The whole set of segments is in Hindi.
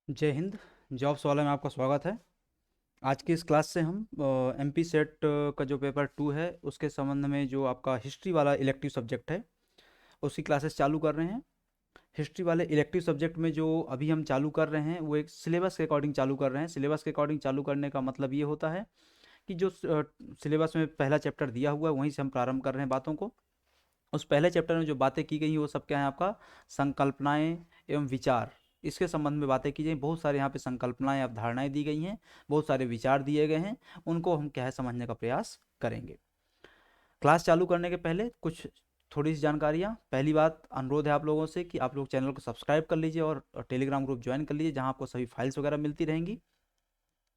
जय हिंद। जॉब्स वाला में आपका स्वागत है। आज की इस क्लास से हम एमपी सेट का जो पेपर 2 है उसके संबंध में जो आपका हिस्ट्री वाला इलेक्टिव सब्जेक्ट है उसकी क्लासेस चालू कर रहे हैं। हिस्ट्री वाले इलेक्टिव सब्जेक्ट में जो अभी हम चालू कर रहे हैं वो एक सिलेबस के अकॉर्डिंग चालू कर रहे हैं। सिलेबस के अकॉर्डिंग चालू करने का मतलब ये होता है कि जो सिलेबस में पहला चैप्टर दिया हुआ है वहीं से हम प्रारंभ कर रहे हैं बातों को। उस पहले चैप्टर में जो बातें की गई हैं वो सब क्या है आपका संकल्पनाएं एवं विचार। इसके संबंध में बातें की जाए, बहुत सारे यहाँ पे संकल्पनाएं अवधारणाएं दी गई हैं, बहुत सारे विचार दिए गए हैं, उनको हम क्या है समझने का प्रयास करेंगे। क्लास चालू करने के पहले कुछ थोड़ी सी जानकारियाँ। पहली बात, अनुरोध है आप लोगों से कि आप लोग चैनल को सब्सक्राइब कर लीजिए और टेलीग्राम ग्रुप ज्वाइन कर लीजिए जहाँ आपको सभी फाइल्स वगैरह मिलती रहेंगी।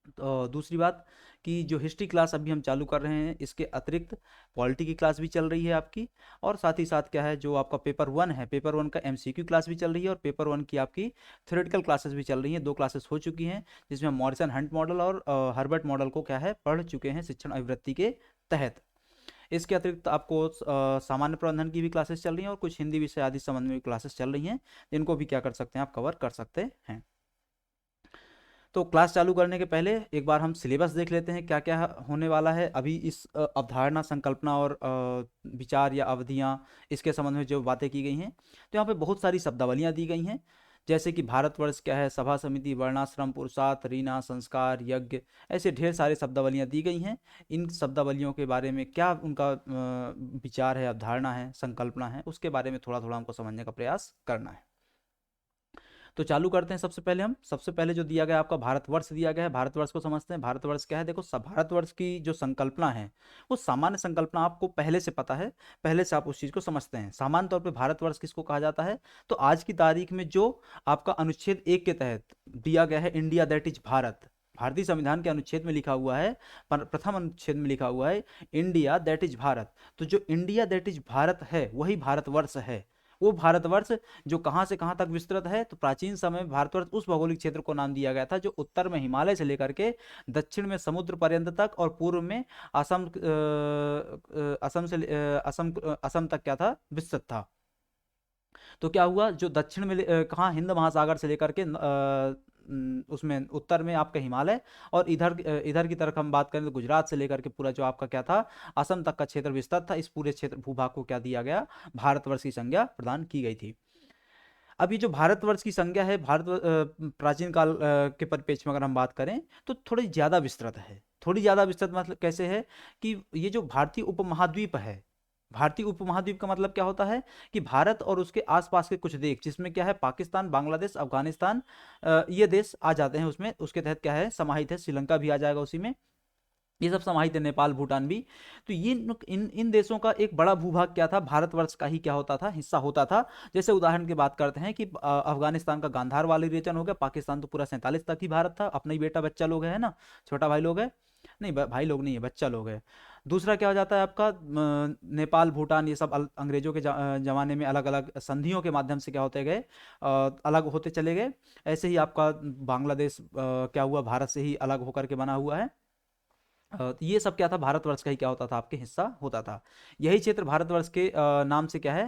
तो दूसरी बात कि जो हिस्ट्री क्लास अभी हम चालू कर रहे हैं इसके अतिरिक्त पॉलिटी की क्लास भी चल रही है आपकी। और साथ ही साथ क्या है जो आपका पेपर 1 है, पेपर 1 का एमसीक्यू क्लास भी चल रही है और पेपर 1 की आपकी थ्योरेटिकल क्लासेस भी चल रही हैं। 2 क्लासेस हो चुकी हैं जिसमें मॉरिसन हंट मॉडल और हर्बर्ट मॉडल को क्या है पढ़ चुके हैं शिक्षण अभिवृत्ति के तहत। इसके अतिरिक्त आपको सामान्य प्रबंधन की भी क्लासेस चल रही हैं और कुछ हिंदी विषय आदि संबंध में भी क्लासेस चल रही हैं जिनको भी क्या कर सकते हैं आप कवर कर सकते हैं। तो क्लास चालू करने के पहले एक बार हम सिलेबस देख लेते हैं क्या क्या होने वाला है अभी इस अवधारणा संकल्पना और विचार या अवधियाँ इसके संबंध में जो बातें की गई हैं। तो यहाँ पे बहुत सारी शब्दावलियाँ दी गई हैं जैसे कि भारतवर्ष क्या है, सभा समिति, वर्णाश्रम, पुरुषार्थ, रीना, संस्कार, यज्ञ, ऐसे ढेर सारे शब्दावलियाँ दी गई हैं। इन शब्दावलियों के बारे में क्या उनका विचार है, अवधारणा है, संकल्पना है, उसके बारे में थोड़ा थोड़ा हमको समझने का प्रयास करना है। तो चालू करते हैं। सबसे पहले जो दिया गया आपका भारतवर्ष दिया गया है, भारतवर्ष को समझते हैं। भारतवर्ष क्या है, देखो सब भारतवर्ष की जो संकल्पना है वो सामान्य संकल्पना आपको पहले से पता है, पहले से आप उस चीज़ को समझते हैं। सामान्य तौर पे भारतवर्ष किसको कहा जाता है, तो आज की तारीख में जो आपका अनुच्छेद 1 के तहत दिया गया है इंडिया दैट इज भारत, भारतीय संविधान के अनुच्छेद में लिखा हुआ है, प्रथम अनुच्छेद में लिखा हुआ है इंडिया दैट इज भारत। तो जो इंडिया दैट इज भारत है वही भारतवर्ष है। वो भारतवर्ष जो कहाँ से कहाँ तक विस्तृत है, तो प्राचीन समय में भारतवर्ष उस भौगोलिक क्षेत्र को नाम दिया गया था जो उत्तर में हिमालय से लेकर के दक्षिण में समुद्र पर्यंत तक और पूर्व में असम तक क्या था विस्तृत था। तो क्या हुआ जो दक्षिण में कहाँ हिंद महासागर से लेकर के उसमें उत्तर में आपका हिमालय और इधर की तरफ हम बात करें तो गुजरात से लेकर के पूरा जो आपका क्या था असम तक का क्षेत्र विस्तृत था। इस पूरे क्षेत्र भूभाग को क्या दिया गया, भारतवर्ष की संज्ञा प्रदान की गई थी। अब ये जो भारतवर्ष की संज्ञा है प्राचीन काल के परिप्रेक्ष्य में अगर हम बात करें तो थोड़ी ज़्यादा विस्तृत है। थोड़ी ज़्यादा विस्तृत मतलब कैसे है कि ये जो भारतीय उपमहाद्वीप है, भारतीय उपमहाद्वीप का मतलब क्या होता है कि भारत और उसके आसपास के कुछ देश जिसमें क्या है पाकिस्तान, बांग्लादेश, अफगानिस्तान, ये देश आ जाते हैं उसमें, उसके तहत क्या है समाहित है, श्रीलंका भी आ जाएगा उसी में, ये सब समाहित है, नेपाल, भूटान भी। तो ये इन इन देशों का एक बड़ा भूभाग क्या था, भारतवर्ष का ही क्या होता था हिस्सा होता था। जैसे उदाहरण की बात करते हैं कि अफगानिस्तान का गांधार वाली रीजन हो गया, पाकिस्तान तो पूरा 47 तक ही भारत था, अपना ही बेटा बच्चा लोग है ना, छोटा भाई लोग है, नहीं भाई लोग नहीं है, बच्चा लोग है। दूसरा क्या हो जाता है आपका नेपाल, भूटान, ये सब अंग्रेजों के जमाने में अलग अलग संधियों के माध्यम से क्या होते गए, अलग होते चले गए। ऐसे ही आपका बांग्लादेश क्या हुआ, भारत से ही अलग होकर के बना हुआ है। तो ये सब क्या था भारतवर्ष का ही क्या होता था आपके हिस्सा होता था। यही क्षेत्र भारतवर्ष के नाम से क्या है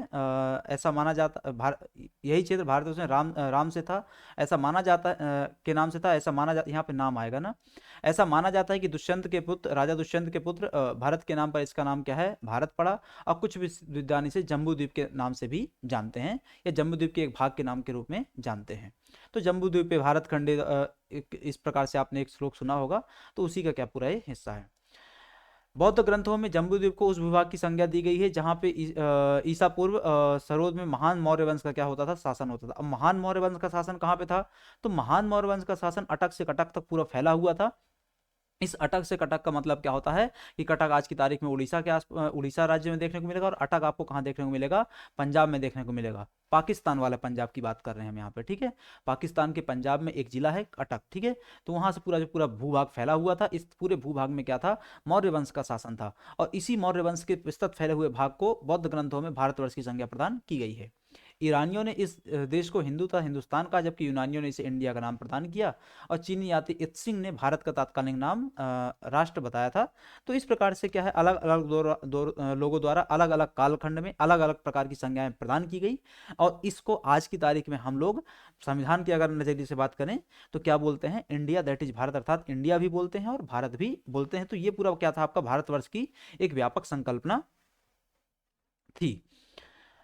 ऐसा माना जाता यही क्षेत्र भारतवर्ष में राम से था ऐसा माना जाता के नाम से था ऐसा माना जाता, यहाँ पे नाम आएगा ना, ऐसा माना जाता है कि दुष्यंत के पुत्र, राजा दुष्यंत के पुत्र भरत के नाम पर इसका नाम क्या है भारत पड़ा। और कुछ विद्वान इसे जम्बूद्वीप के नाम से भी जानते हैं या जम्बूद्वीप के एक भाग के नाम के रूप में जानते हैं। तो जम्बूद्वीप पे भारत खंडे इस प्रकार से आपने एक श्लोक सुना होगा, तो उसी का क्या पूरा ये हिस्सा है। बौद्ध ग्रंथों में जम्बूद्वीप को उस भूभाग की संज्ञा दी गई है जहाँ पे ईसा पूर्व सरोद में महान मौर्य वंश का क्या होता था, शासन होता था। अब महान मौर्य वंश का शासन कहाँ पे था, तो महान मौर्य वंश का शासन अटक से कटक तक पूरा फैला हुआ था। इस अटक से कटक का मतलब क्या होता है कि कटक आज की तारीख में उड़ीसा के उड़ीसा राज्य में देखने को मिलेगा और अटक आपको कहाँ देखने को मिलेगा, पंजाब में देखने को मिलेगा। पाकिस्तान वाला पंजाब की बात कर रहे हैं हम यहाँ पे, ठीक है। पाकिस्तान के पंजाब में एक जिला है अटक, ठीक है। तो वहां से पूरा जो पूरा भूभाग फैला हुआ था, इस पूरे भूभाग में क्या था, मौर्य वंश का शासन था। और इसी मौर्य वंश के विस्तृत फैले हुए भाग को बौद्ध ग्रंथों में भारतवर्ष की संज्ञा प्रदान की गई है। ईरानियों ने इस देश को हिंदू तथा हिंदुस्तान का, जबकि यूनानियों ने इसे इंडिया का नाम प्रदान किया, और चीनी यात्री इत्सिंग ने भारत का तात्कालिक नाम राष्ट्र बताया था। तो इस प्रकार से क्या है, अलग अलग लोगों द्वारा अलग अलग कालखंड में अलग अलग प्रकार की संज्ञाएं प्रदान की गई, और इसको आज की तारीख में हम लोग संविधान के अगर नजरिए से बात करें तो क्या बोलते हैं, इंडिया, दैट इज भारत, अर्थात इंडिया भी बोलते हैं और भारत भी बोलते हैं। तो ये पूरा क्या था, आपका भारतवर्ष की एक व्यापक संकल्पना थी।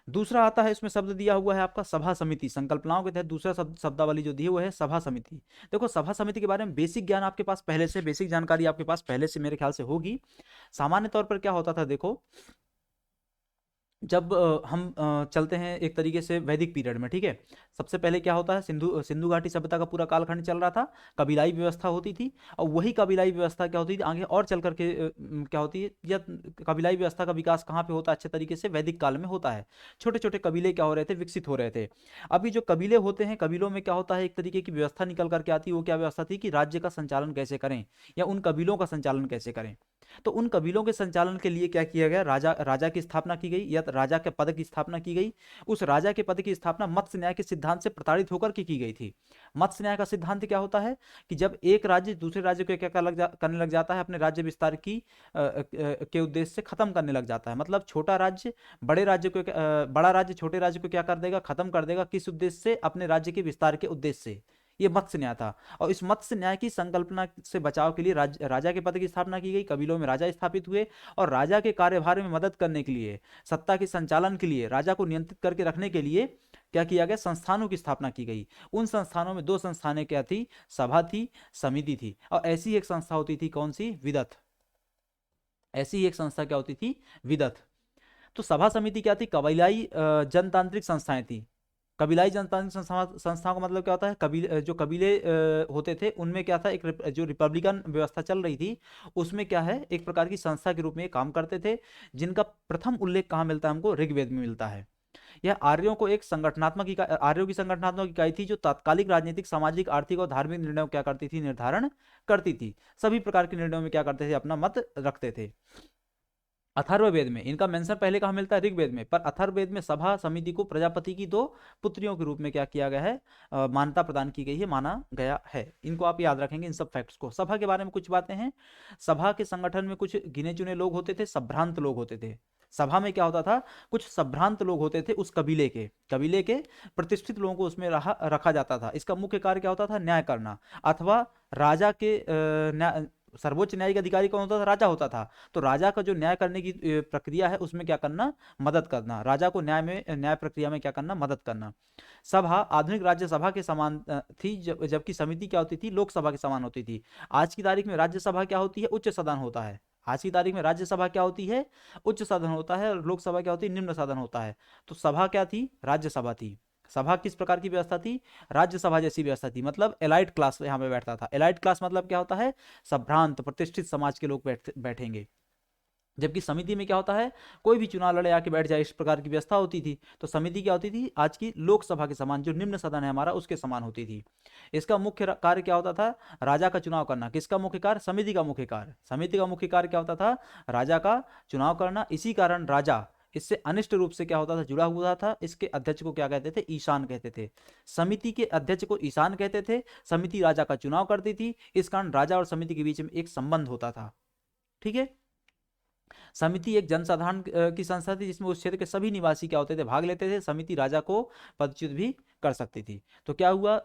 दूसरा आता है, इसमें शब्द दिया हुआ है आपका सभा समिति। संकल्पनाओं के तहत दूसरा शब्दावली जो दी है वो है सभा समिति। देखो, सभा समिति के बारे में बेसिक ज्ञान आपके पास पहले से, बेसिक जानकारी आपके पास पहले से मेरे ख्याल से होगी। सामान्य तौर पर क्या होता था, देखो, जब हम चलते हैं एक तरीके से वैदिक पीरियड में, ठीक है, सबसे पहले क्या होता है, सिंधु घाटी सभ्यता का पूरा कालखंड चल रहा था, कबीलाई व्यवस्था होती थी, और वही कबीलाई व्यवस्था क्या होती थी आगे और चल करके क्या होती है, या कबीलाई व्यवस्था का विकास कहाँ पे होता है अच्छे तरीके से, वैदिक काल में होता है। छोटे छोटे कबीले क्या हो रहे थे, विकसित हो रहे थे। अभी जो कबीले होते हैं, कबीलों में क्या होता है, एक तरीके की व्यवस्था निकल करके आती है। वो क्या व्यवस्था थी कि राज्य का संचालन कैसे करें, या उन कबीलों का संचालन कैसे करें। तो उन कबीलों के संचालन के लिए क्या किया गया, राजा राजा की स्थापना की गई, या राजा के पद की स्थापना की गई। उस राजा के पद की स्थापना मत्स्य न्याय के सिद्धांत से प्रताड़ित होकर की गई थी। मत्स्य न्याय का सिद्धांत क्या होता है कि जब एक राज्य दूसरे राज्य को क्या करने लग जाता है, अपने राज्य विस्तार की के उद्देश्य से खत्म करने लग जाता है। मतलब छोटा राज्य बड़े राज्य को बड़ा राज्य छोटे राज्य को क्या कर देगा, खत्म कर देगा। किस उद्देश्य से, अपने राज्य के विस्तार के उद्देश्य से। ये मत्स्य न्याय था। और इस मत्स्य न्याय की संकल्पना से बचाव के लिए राजा के पद की स्थापना की गई, कबीलों में राजा स्थापित हुए, और राजा के कार्यभार में मदद करने के लिए, सत्ता के संचालन के लिए, राजा को नियंत्रित करके रखने के लिए क्या किया गया, संस्थानों की स्थापना की गई। उन संस्थानों में दो संस्थानें क्या थी, सभा थी, समिति थी, और ऐसी एक संस्था होती थी, कौन सी, विदत। ऐसी एक संस्था क्या होती थी, विदत। तो सभा समिति क्या थी, कबीलाई जनतांत्रिक संस्थाएं थी। कबीलाई जनतांत्रिक संस्थाओं का मतलब क्या होता है, जो कबीले होते थे उनमें क्या था, एक जो रिपब्लिकन व्यवस्था चल रही थी उसमें क्या है, एक प्रकार की संस्था के रूप में काम करते थे, जिनका प्रथम उल्लेख कहाँ मिलता है हमको, ऋग्वेद में मिलता है। यह आर्यों को एक संगठनात्मक इकाई, आर्यों की संगठनात्मक इकाई थी, जो तात्कालिक राजनीतिक, सामाजिक, आर्थिक और धार्मिक निर्णयों क्या करती थी, निर्धारण करती थी। सभी प्रकार के निर्णयों में क्या करते थे, अपना मत रखते थे। अथर्ववेद में इनका मेंशन पहले कहाँ मिलता है, ऋग्वेद में, पर अथर्ववेद में सभा समिति को प्रजापति की दो पुत्रियों के रूप में क्या किया गया है, मान्यता प्रदान की गई है, माना गया है। इनको आप याद रखेंगे, इन सब फैक्ट्स को। सभा के बारे में कुछ बातें हैं। सभा के संगठन में कुछ गिने चुने लोग होते थे, संभ्रांत लोग होते थे। सभा में क्या होता था, कुछ संभ्रांत लोग होते थे, उस कबीले के प्रतिष्ठित लोगों को उसमें रखा जाता था। इसका मुख्य कार्य क्या होता था, न्याय करना, अथवा राजा के सर्वोच्च न्यायिक अधिकारी कौन होता था, राजा होता था। तो राजा का जो न्याय करने की प्रक्रिया है उसमें क्या करना, मदद करना, राजा को न्याय प्रक्रिया में क्या करना, मदद करना। सभा आधुनिक राज्यसभा के समान थी, जबकि समिति क्या होती थी, लोकसभा के समान होती थी। आज की तारीख में राज्यसभा क्या होती है, उच्च सदन होता है। आज की तारीख में राज्यसभा क्या होती है, उच्च सदन होता है, और लोकसभा क्या होती है, निम्न सदन होता है। तो सभा क्या थी, राज्यसभा थी। सभा किस प्रकार की व्यवस्था थी, राज्यसभा जैसी व्यवस्था थी। मतलब एलाइट क्लास यहाँ पे बैठता था। एलाइट क्लास मतलब क्या होता है, संभ्रांत प्रतिष्ठित समाज के लोग बैठेंगे। जबकि समिति में क्या होता है, कोई भी चुनाव लड़े आके बैठ जाए, इस प्रकार की व्यवस्था होती थी। तो समिति क्या होती थी, आज की लोकसभा के समान, जो निम्न सदन है हमारा, उसके समान होती थी। इसका मुख्य कार्य क्या होता था, राजा का चुनाव करना। किसका मुख्य कार्य, समिति का मुख्य कार्य। समिति का मुख्य कार्य क्या होता था, राजा का चुनाव करना। इसी कारण राजा इससे अनिष्ट रूप से क्या होता था, जुड़ा हुआ था। इसके अध्यक्ष को क्या कहते थे, ईशान कहते थे। समिति के अध्यक्ष को ईशान कहते थे। समिति राजा का चुनाव करती थी। इस कारण राजा और समिति के बीच में एक संबंध होता था। ठीक है। समिति एक जनसाधारण की संस्था थी, जिसमें उस क्षेत्र के सभी निवासी क्या होते थे, भाग लेते थे। समिति राजा को पदच्युत भी कर सकती थी। तो क्या हुआ,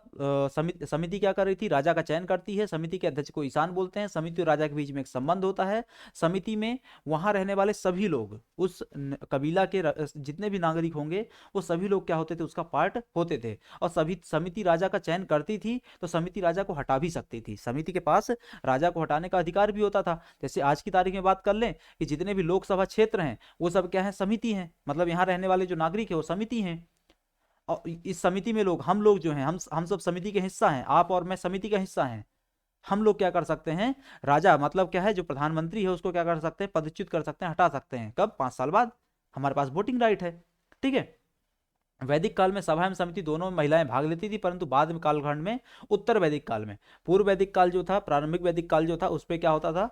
समिति क्या कर रही थी, राजा का चयन करती है। समिति के अध्यक्ष को ईशान बोलते हैं। समिति और राजा के बीच में एक संबंध होता है। समिति में वहां रहने वाले सभी लोग, उस कबीला के जितने भी नागरिक होंगे, वो सभी लोग क्या होते थे, उसका पार्ट होते थे। और समिति राजा का चयन करती थी, तो समिति राजा को हटा भी सकती थी। समिति के पास राजा को हटाने का अधिकार भी होता था। जैसे आज की तारीख में बात कर लें कि जितने भी लोकसभा क्षेत्र हैं वो सब क्या है, समिति हैं। मतलब यहाँ रहने वाले जो नागरिक है वो समिति हैं। और इस समिति में लोग, हम लोग जो हैं, हम सब समिति के हिस्सा हैं। आप और मैं समिति का हिस्सा हैं। हम लोग क्या कर सकते हैं, राजा मतलब क्या है, जो प्रधानमंत्री है उसको क्या कर सकते हैं, पदच्युत कर सकते हैं, हटा सकते हैं। कब, 5 साल बाद। हमारे पास वोटिंग राइट है। ठीक है। वैदिक काल में सभा एवं समिति दोनों में महिलाएं भाग लेती थी, परंतु बाद में कालखंड में, उत्तर वैदिक काल में, पूर्व वैदिक काल जो था, प्रारंभिक वैदिक काल जो था, उस पर क्या होता था,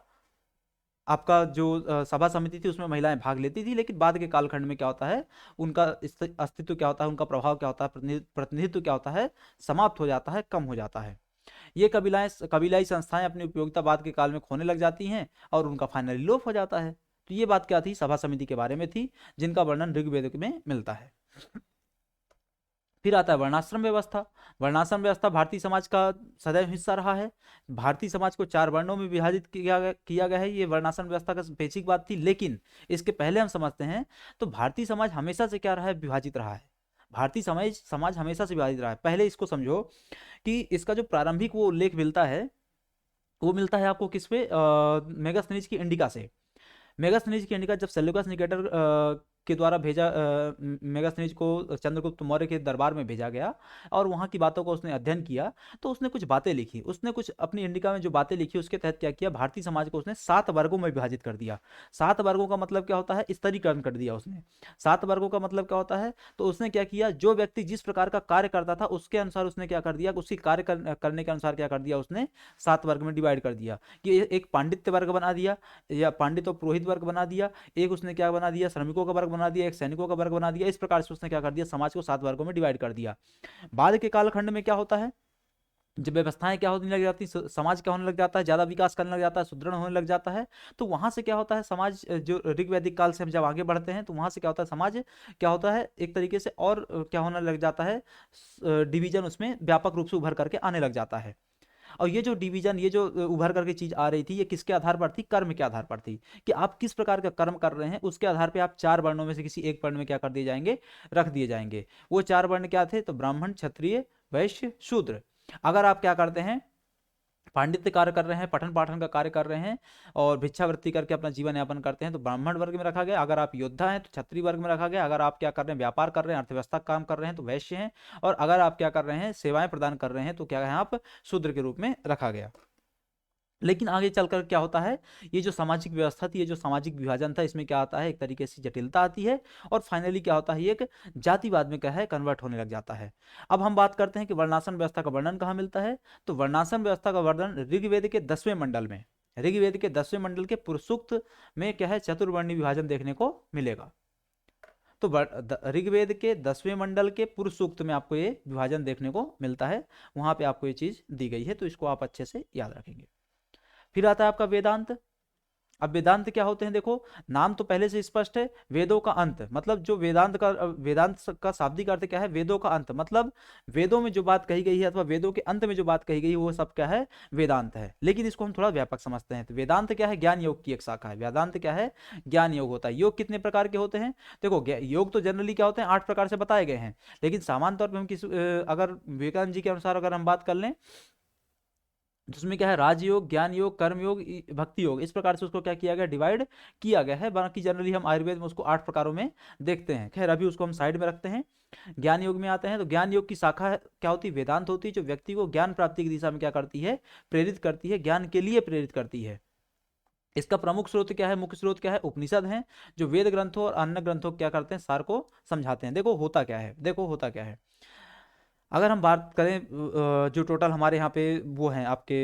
आपका जो सभा समिति थी उसमें महिलाएं भाग लेती थी, लेकिन बाद के कालखंड में क्या होता है, उनका अस्तित्व क्या होता है, उनका प्रभाव क्या होता है, प्रतिनिधित्व क्या होता है, समाप्त हो जाता है, कम हो जाता है। ये कबीलाई संस्थाएं अपनी उपयोगिता बाद के काल में खोने लग जाती हैं और उनका फाइनली लोप हो जाता है। तो ये बात क्या थी, सभा समिति के बारे में थी, जिनका वर्णन ऋग्वेद में मिलता है। फिर आता है वर्णाश्रम व्यवस्था। वर्णाश्रम व्यवस्था भारतीय समाज का सदैव हिस्सा रहा है। भारतीय समाज को 4 वर्णों में विभाजित किया गया है। ये वर्णाश्रम व्यवस्था का बेसिक बात थी, लेकिन इसके पहले हम समझते हैं तो भारतीय समाज हमेशा से क्या रहा है, विभाजित रहा है। भारतीय समाज समाज हमेशा से विभाजित रहा है। पहले इसको समझो कि इसका जो प्रारंभिक वो उल्लेख मिलता है, वो मिलता है आपको किस पे, मेगास्थनीज की इंडिका से। मेगास्थनीज की इंडिका जब सेल्यूकस निकेटर के द्वारा भेजा, मेगास्थनीज को चंद्रगुप्त मौर्य के दरबार में भेजा गया और वहाँ की बातों को उसने अध्ययन किया, तो उसने कुछ बातें लिखी। उसने कुछ अपनी इंडिका में जो बातें लिखी उसके तहत क्या किया, भारतीय समाज को उसने 7 वर्गों में विभाजित कर दिया। 7 वर्गों का मतलब क्या होता है, स्तरीकरण कर दिया उसने। 7 वर्गों का मतलब क्या होता है, तो उसने क्या किया, जो व्यक्ति जिस प्रकार का कार्य करता था उसके अनुसार उसने क्या कर दिया, उसकी कार्य करने के अनुसार क्या कर दिया, उसने 7 वर्ग में डिवाइड कर दिया। कि एक पांडित्य वर्ग बना दिया, या पंडित और पुरोहित वर्ग बना दिया, एक उसने क्या बना दिया, श्रमिकों का वर्ग बना दिया, एक सैनिकों का वर्ग बना दिया। इस प्रकार से उसने क्या कर दिया, समाज को 7 वर्गों में डिवाइड कर दिया। बाद के कालखंड में क्या होता है, जब व्यवस्थाएं क्या होने लग जाती, समाज क्या होने लग जाता है, ज्यादा विकास करने लग जाता है, सुदृढ़ होने लग जाता है, तो वहां से क्या होता है, समाज जो ऋग्वैदिक काल से हम जब आगे बढ़ते हैं तो वहां से क्या होता है, समाज क्या होता है एक तरीके से और क्या होने लग जाता है, डिवीजन उसमें व्यापक रूप से उभर करके आने लग जाता है। और ये जो डिवीजन, ये जो उभर करके चीज आ रही थी, ये किसके आधार पर थी, कर्म के आधार पर थी, कि आप किस प्रकार का कर्म कर रहे हैं उसके आधार पर आप 4 वर्णों में से किसी एक वर्ण में क्या कर दिए जाएंगे, रख दिए जाएंगे। वो 4 वर्ण क्या थे, तो ब्राह्मण, क्षत्रिय, वैश्य, शूद्र। अगर आप क्या करते हैं, पांडित्य कार्य कर रहे हैं, पठन पाठन का कार्य कर रहे हैं और भिक्षावृत्ति करके अपना जीवन यापन करते हैं, तो ब्राह्मण वर्ग में रखा गया। अगर आप योद्धा हैं तो क्षत्रिय वर्ग में रखा गया। अगर आप क्या कर रहे हैं, व्यापार कर रहे हैं, अर्थव्यवस्था का काम कर रहे हैं, तो वैश्य हैं। और अगर आप क्या कर रहे हैं, सेवाएं प्रदान कर रहे हैं, तो क्या है, आप शूद्र के रूप में रखा गया। लेकिन आगे चलकर क्या होता है, ये जो सामाजिक व्यवस्था थी, ये जो सामाजिक विभाजन था, इसमें क्या आता है, एक तरीके से जटिलता आती है और फाइनली क्या होता है, ये एक जातिवाद में क्या है, कन्वर्ट होने लग जाता है। अब हम बात करते हैं कि वर्णाश्रम व्यवस्था का वर्णन कहाँ मिलता है, तो वर्णाश्रम व्यवस्था का वर्णन ऋग्वेद के 10वें मंडल में, ऋग्वेद के 10वें मंडल के पुरुषसूक्त में क्या है, चतुर्वर्णी विभाजन देखने को मिलेगा। तो ऋग्वेद के 10वें मंडल के पुरुष सूक्त में आपको ये विभाजन देखने को मिलता है, वहां पे आपको ये चीज दी गई है, तो इसको आप अच्छे से याद रखेंगे। फिर आता है आपका वेदांत। अब वेदांत क्या होते हैं, देखो नाम तो पहले से स्पष्ट है, वेदों का अंत। मतलब जो वेदांत का शाब्दिक अर्थ क्या है, वेदों का अंत। मतलब वेदों में जो बात कही गई है अथवा वेदों के अंत में जो बात कही गई है वो सब क्या है, वेदांत है। लेकिन इसको हम थोड़ा व्यापक समझते हैं, तो वेदांत क्या है, ज्ञान योग की एक शाखा है। वेदांत क्या है, ज्ञान योग होता है। योग कितने प्रकार के होते हैं, देखो योग तो जनरली क्या होते हैं, 8 प्रकार से बताए गए हैं। लेकिन सामान्य तौर पर हम अगर विवेकानंद जी के अनुसार अगर हम बात कर लें, जिसमें क्या है, राजयोग, ज्ञान योग, कर्म योग, भक्ति योग, इस प्रकार से उसको क्या किया गया, डिवाइड किया गया है। बाकी जनरली हम आयुर्वेद में उसको 8 प्रकारों में देखते हैं। खैर अभी उसको हम साइड में रखते हैं। ज्ञान योग में आते हैं, तो ज्ञान योग की शाखा क्या होती है, वेदांत होती है, जो व्यक्ति को ज्ञान प्राप्ति की दिशा में क्या करती है, प्रेरित करती है, ज्ञान के लिए प्रेरित करती है। इसका प्रमुख स्रोत क्या है, मुख्य स्रोत क्या है, उपनिषद हैं, जो वेद ग्रंथों और अन्य ग्रंथों क्या करते हैं, सार को समझाते हैं। देखो होता क्या है, देखो होता क्या है, अगर हम बात करें जो टोटल हमारे यहाँ पे वो हैं आपके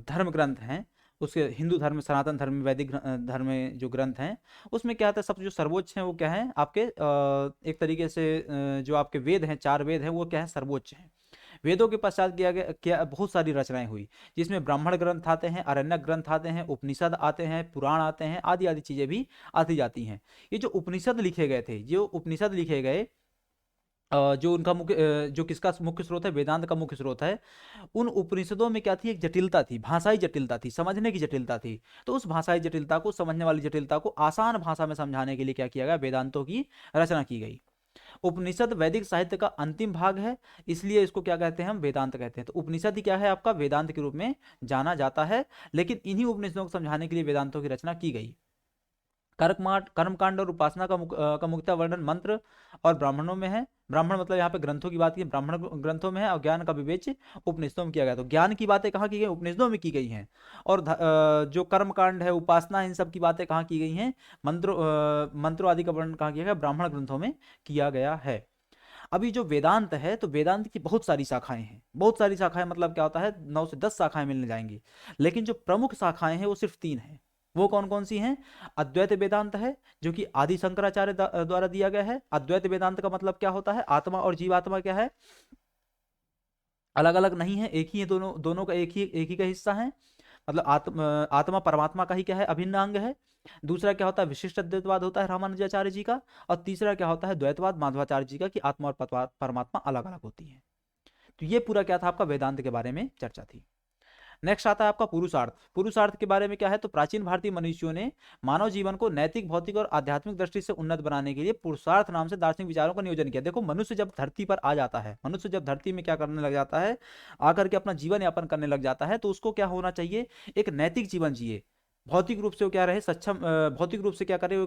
धर्म ग्रंथ हैं, उसके हिंदू धर्म, सनातन धर्म, वैदिक धर्म में जो ग्रंथ हैं, उसमें क्या आता है, सब जो सर्वोच्च हैं वो क्या है आपके, एक तरीके से जो आपके वेद हैं, 4 वेद हैं, वो क्या है, सर्वोच्च हैं। वेदों के पश्चात किया गया क्या, बहुत सारी रचनाएं हुई, जिसमें ब्राह्मण ग्रंथ आते हैं, अरण्यक ग्रंथ आते हैं, उपनिषद आते हैं, पुराण आते हैं, आदि आदि चीजें भी आती जाती हैं। ये जो उपनिषद लिखे गए थे, जो उपनिषद लिखे गए, जो उनका मुख्य जो किसका मुख्य स्रोत है, वेदांत का मुख्य स्रोत है। उन उपनिषदों में क्या थी, एक जटिलता थी, भाषाई जटिलता थी, समझने की जटिलता थी। तो उस भाषाई जटिलता को, समझने वाली जटिलता को आसान भाषा में समझाने के लिए क्या किया गया, वेदांतों की रचना की गई। उपनिषद वैदिक साहित्य का अंतिम भाग है, इसलिए इसको क्या कहते हैं, हम वेदांत कहते हैं। तो उपनिषद ही क्या है आपका, वेदांत के रूप में जाना जाता है। लेकिन इन्हीं उपनिषदों को समझाने के लिए वेदांतों की रचना की गई। कर्मकांड और उपासना का मुख्यतः वर्णन मंत्र और ब्राह्मणों में है। ब्राह्मण मतलब यहाँ पे ग्रंथों की बात की, ब्राह्मण ग्रंथों में है, और ज्ञान का विवेच उपनिषदों में किया गया। तो ज्ञान की बातें कहाँ की गई, उपनिषदों में की गई हैं। और जो कर्मकांड है, उपासना, इन सब की बातें कहाँ की गई हैं, मंत्रों आदि का वर्णन कहाँ किया गया, ब्राह्मण ग्रंथों में किया गया है। अभी जो वेदांत है, तो वेदांत की बहुत सारी शाखाएं हैं। बहुत सारी शाखाएं मतलब क्या होता है, 9 से 10 शाखाएं मिलने जाएंगी। लेकिन जो प्रमुख शाखाएं हैं वो सिर्फ 3 हैं। वो कौन कौन सी हैं? अद्वैत वेदांत है, जो कि आदि शंकराचार्य द्वारा दिया गया है। अद्वैत वेदांत का मतलब क्या होता है? आत्मा और जीवात्मा क्या है? अलग अलग नहीं है, एक ही है, दोनों दोनों का एक ही का हिस्सा है। मतलब आत्मा परमात्मा का ही क्या है? अभिन्न अंग है। दूसरा क्या होता है? विशिष्ट अद्वैतवाद होता है रामानुजाचार्य जी का। और तीसरा क्या होता है? द्वैतवाद माधवाचार्य जी का, कि आत्मा और परमात्मा अलग अलग होती है। तो ये पूरा क्या था? आपका वेदांत के बारे में चर्चा थी। नेक्स्ट आता है आपका पुरुषार्थ। पुरुषार्थ के बारे में क्या है? तो प्राचीन भारतीय मनुष्यों ने मानव जीवन को नैतिक, भौतिक और आध्यात्मिक दृष्टि से उन्नत बनाने के लिए पुरुषार्थ नाम से दार्शनिक विचारों का नियोजन किया। देखो, मनुष्य जब धरती पर आ जाता है, मनुष्य जब धरती में क्या करने लग जाता है, आकर के अपना जीवन यापन करने लग जाता है, तो उसको क्या होना चाहिए? एक नैतिक जीवन जिए। भौतिक रूप से वो क्या रहे? सक्षम, भौतिक रूप से क्या करे? वो,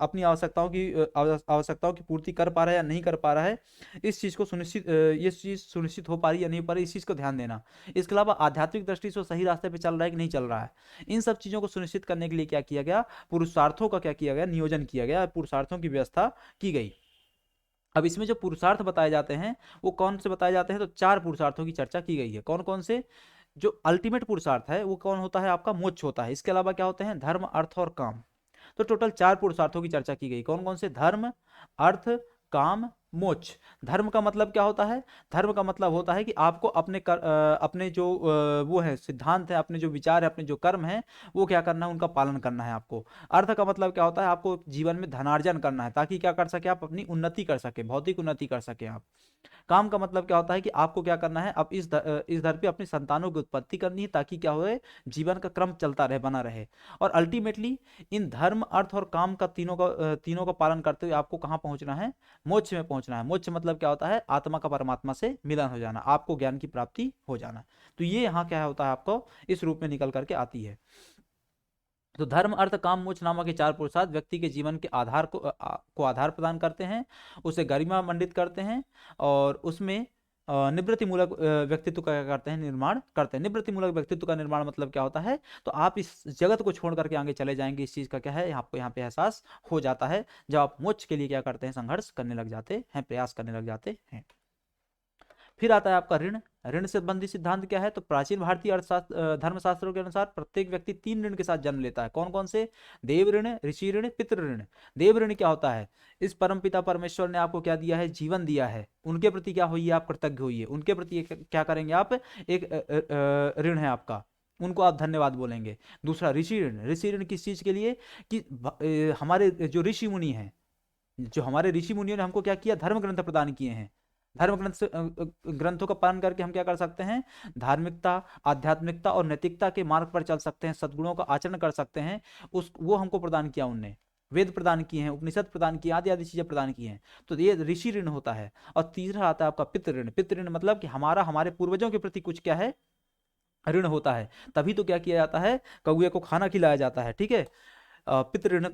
अपनी आवश्यकताओं की पूर्ति कर पा रहा है या नहीं कर पा रहा है, इस चीज़ को सुनिश्चित, ये चीज़ सुनिश्चित हो पा रही है या नहीं हो पा रही, इस चीज़ को ध्यान देना। इसके अलावा आध्यात्मिक दृष्टि से वो सही रास्ते पे चल रहा है कि नहीं चल रहा है, इन सब चीज़ों को सुनिश्चित करने के लिए क्या किया गया? पुरुषार्थों का क्या किया गया? नियोजन किया गया, पुरुषार्थों की व्यवस्था की गई। अब इसमें जो पुरुषार्थ बताए जाते हैं, वो कौन से बताए जाते हैं? तो 4 पुरुषार्थों की चर्चा की गई है। कौन कौन से? जो अल्टीमेट पुरुषार्थ है वो कौन होता है? आपका मोक्ष होता है। इसके अलावा क्या होते हैं? धर्म, अर्थ और काम। तो टोटल 4 पुरुषार्थों की चर्चा की गई। कौन कौन से? धर्म, अर्थ, काम, मोक्ष। धर्म का मतलब क्या होता है? धर्म का मतलब होता है कि आपको अपने जो वो है सिद्धांत है, अपने जो विचार है, अपने जो कर्म है, वो क्या करना है? उनका पालन करना है आपको। अर्थ का मतलब क्या होता है? आपको जीवन में धनार्जन करना है, ताकि क्या कर सके? आप अपनी उन्नति कर सके, भौतिक उन्नति कर सके आप। काम का मतलब क्या होता है? कि आपको क्या करना है? अब इस धर पे अपनी संतानों की उत्पत्ति करनी है, ताकि क्या होए? जीवन का क्रम चलता रहे, बना रहे। और अल्टीमेटली इन धर्म, अर्थ और काम का तीनों का पालन करते हुए आपको कहाँ पहुंचना है? मोक्ष में पहुंचना है। मोक्ष मतलब क्या होता है? आत्मा का परमात्मा से मिलन हो जाना, आपको ज्ञान की प्राप्ति हो जाना। तो ये यहाँ क्या होता है? आपको इस रूप में निकल करके आती है। तो धर्म, अर्थ, काम, मोक्ष नामक ये 4 पुरुषार्थ व्यक्ति के जीवन के आधार को आधार प्रदान करते हैं, उसे गरिमा मंडित करते हैं, और उसमें निवृत्ति मूलक व्यक्तित्व का क्या करते हैं? निर्माण करते हैं। निवृत्ति मूलक व्यक्तित्व का निर्माण मतलब क्या होता है? तो आप इस जगत को छोड़ करके आगे चले जाएंगे, इस चीज़ का क्या है? आपको यहाँ पे एहसास हो जाता है, जब आप मोक्ष के लिए क्या करते हैं? संघर्ष करने लग जाते हैं, प्रयास करने लग जाते हैं। फिर आता है आपका ऋण। ऋण से संबंधित सिद्धांत क्या है? तो प्राचीन भारतीय अर्थशास्त्र, धर्मशास्त्रों के अनुसार प्रत्येक व्यक्ति 3 ऋण के साथ जन्म लेता है। कौन कौन से? देव ऋण, ऋषि ऋण, पितृ ऋण। देव ऋण क्या होता है? इस परमपिता परमेश्वर ने आपको क्या दिया है? जीवन दिया है, उनके प्रति क्या होइए? आप कृतज्ञ होइए, उनके प्रति क्या करेंगे आप? एक ऋण है आपका, उनको आप धन्यवाद बोलेंगे। दूसरा ऋषि ऋण। ऋषि ऋण किस चीज के लिए? कि हमारे जो ऋषि मुनि हैं, जो हमारे ऋषि मुनियों ने हमको क्या किया? धर्म ग्रंथ प्रदान किए हैं। धर्म ग्रंथों का पालन करके हम क्या कर सकते हैं? धार्मिकता, आध्यात्मिकता और नैतिकता के मार्ग पर चल सकते हैं, सद्गुणों का आचरण कर सकते हैं। उस वो हमको प्रदान किया उनने। वेद प्रदान किए हैं, उपनिषद प्रदान किए, आदि आदि चीजें प्रदान की हैं। तो ये ऋषि ऋण होता है। और तीसरा आता है आपका पितृ ऋण। पितृ ऋण मतलब कि हमारे पूर्वजों के प्रति कुछ क्या है? ऋण होता है। तभी तो क्या किया जाता है? कौए को खाना खिलाया जाता है, ठीक है? पितृऋण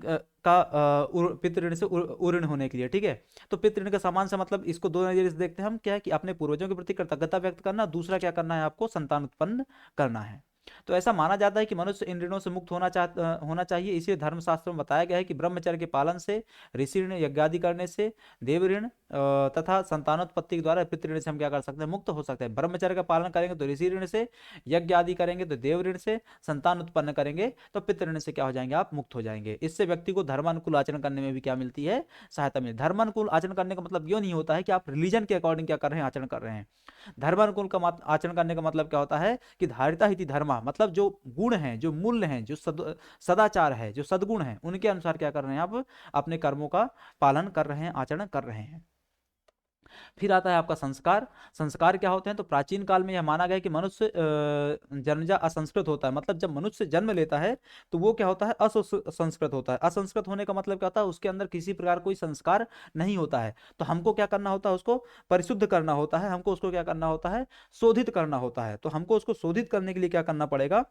पितृऋण से उऋण होने के लिए, ठीक है? तो पितृऋण का समान से मतलब इसको दो नजरिए से देखते हैं हम, क्या है? कि अपने पूर्वजों के प्रति कृतज्ञता व्यक्त करना, दूसरा क्या करना है? आपको संतान उत्पन्न करना है। तो ऐसा माना जाता है कि मनुष्य इन ऋणों से मुक्त होना चाहिए। इसलिए धर्मशास्त्र में बताया गया है कि ब्रह्मचर्य के पालन से, ऋषि ऋण यज्ञादि करने से, देव ऋण तथा संतानोत्पत्ति के द्वारा पितृ ऋण से हम क्या कर सकते हैं? मुक्त हो सकते हैं। ब्रह्मचर्य का पालन करेंगे तो ऋषि ऋण से, यज्ञ आदि करेंगे तो देव ऋण से, संतान उत्पन्न करेंगे तो पितृ ऋण से क्या हो जाएंगे? आप मुक्त हो जाएंगे। इससे व्यक्ति को धर्मानुकूल आचरण करने में भी क्या मिलती है? सहायता मिलती है। धर्मानुकूल आचरण करने का मतलब ये नहीं होता है कि आप रिलीजन के अकॉर्डिंग क्या कर रहे हैं? आचरण कर रहे हैं। धर्मानुकूल का आचरण करने का मतलब क्या होता है? कि धारिता हिति धर्मा, मतलब जो गुण हैं, जो मूल्य हैं, जो सदाचार है, जो सद्गुण है, उनके अनुसार क्या कर रहे हैं? आप अपने कर्मों का पालन कर रहे हैं, आचरण कर रहे हैं। फिर आता है आपका संस्कार। संस्कार क्या होते हैं? तो प्राचीन काल में यह माना गया कि मनुष्य जन्मजा असंस्कृत होता है। मतलब जब मनुष्य जन्म लेता है तो वो क्या होता है? असंस्कृत होता है। असंस्कृत होने का मतलब क्या होता है? उसके अंदर किसी प्रकार कोई संस्कार नहीं होता है। तो हमको क्या करना होता है? उसको परिशुद्ध करना होता है, हमको उसको क्या करना होता है? शोधित करना होता है। तो हमको उसको शोधित करने के लिए क्या करना पड़ेगा?